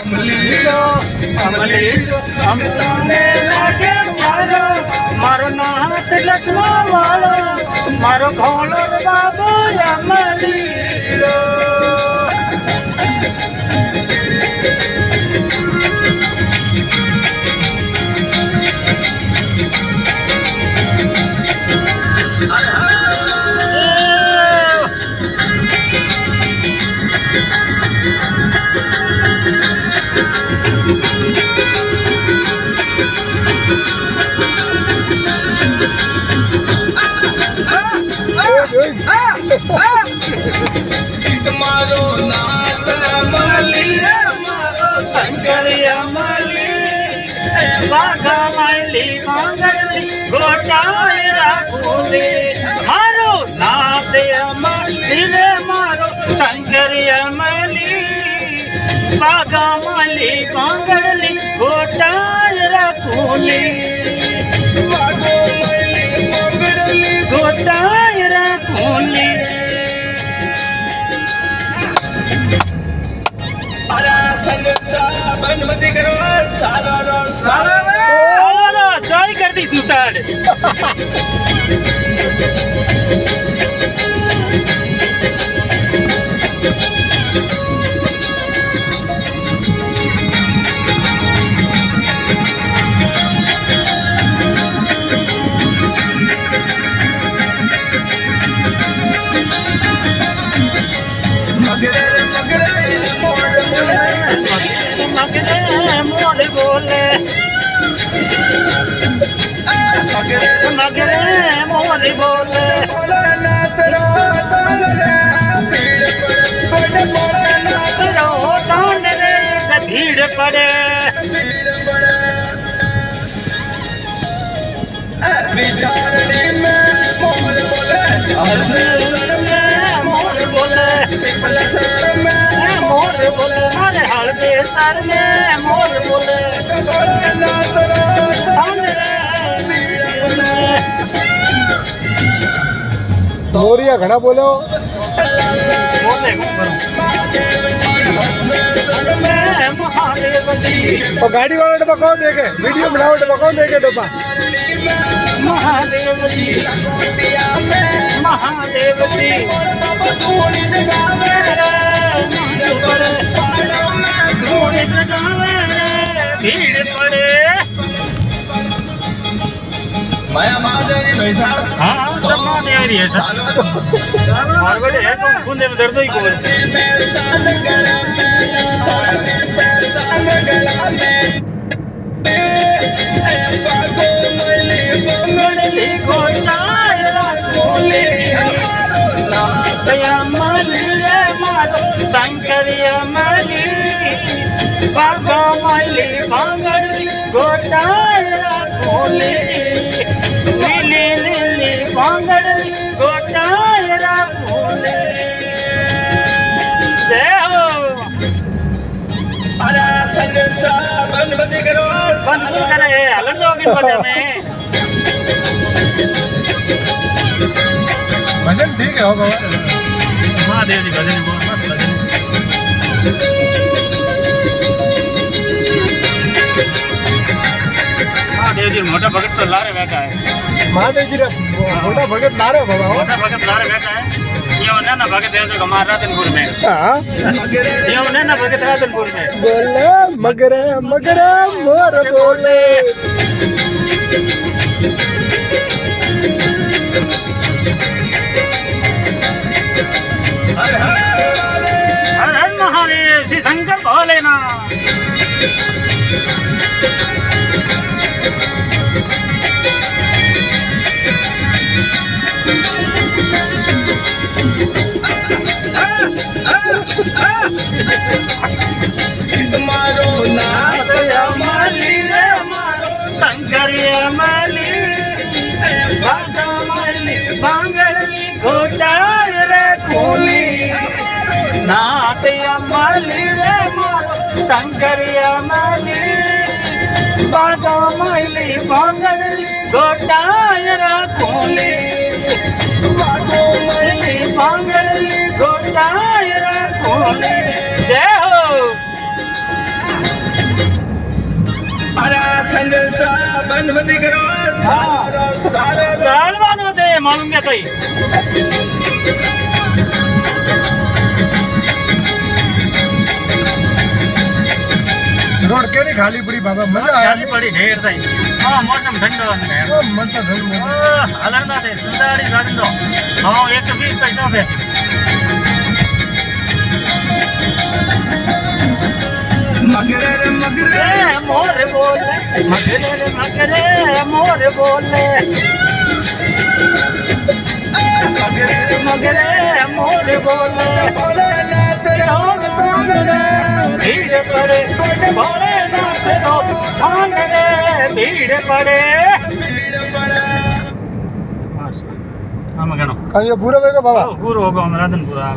અમલીડો અમલીડો અમલાને લાગે મારો મારો નાથ લક્ષ્મા વાળો મારો ભોળો બાબો અમલીડો મારો નાથ અમલી મારો શંકર અમલી વાઘા માયલી માંગલી ગોટાય રાખુલે મારો નાથ અમલી રે મારો શંકર અમલી વાઘા માયલી માંગલી ગોટાય રાખુલે વાઘો માયલી માંગલી ગોટાય રાખુલે ચાય કરતી સુતાડ મોડ બોલે મગરે મોડ બોલે ભીડ પડે વિચારણી में मोर बोले मोर बोले मोर बोले अरे हल्दे सर में मोर बोले मोरिया घना बोलो बोले महादेव जी और गाड़ी वाला डब्बा कौन देखे वीडियो बनाओ डब्बा कौन देखे डब्बा महादेव जी महादेव जी धूड़ी जगावे धूड़ी जगावे भीड़ पड़े माया महादेव भाई साहब हाँ सब महादेव है सर और बड़े है तो कुंदे में दर्द ही कोई शंकर अमली बाबा मली भांगड़ी गोटायरा खोली लीली लीली भांगड़ी गोटायरा खोली जय हो अरे संजय साहब बंद करो बंद करे हलन जोगी वजह में भजन ठीक है होगा महादेव जी भजन बहुत मस्त भजन महादेव जी मोटा भगत तो लारे बैठा है महादेव जी मोटा भगत लारे बाबा मोटा भगत लारे बैठा है ये उन्हें ना भगत है जो हमारे रातनपुर में हाँ ये उन्हें ना भगत रातनपुर में बोले मगरे मगरे मोर बोले हर हर महादेव श्री शंकर भोलेनाथ मारो नाथ अमली रे मारो शंकर अमली बांगली घोटाय रे खूली नाथ अमली रे मारो शंकर अमली बांगली घोटाय रे खूली बांगली घोटाय रे खूली जय हो बंद मत करो साल बाद होते मालूम क्या कहीं रोड केड़ी खाली पड़ी बाबा मजा आया खाली पड़ी ढेर थई हां मौसम ठंडो है ओ मस्त ठंड हलंदा थे सुंदरी गांडो हां 120 पैसा पे मगरे मोर बोले मगरे मोर बोले मगरे मोर बोले भीड़ पड़े भोले नाथ रो छान रे भीड़ पड़े हम गणो कहीं पूरा होगा बाबा पूरा होगा राधनपुरा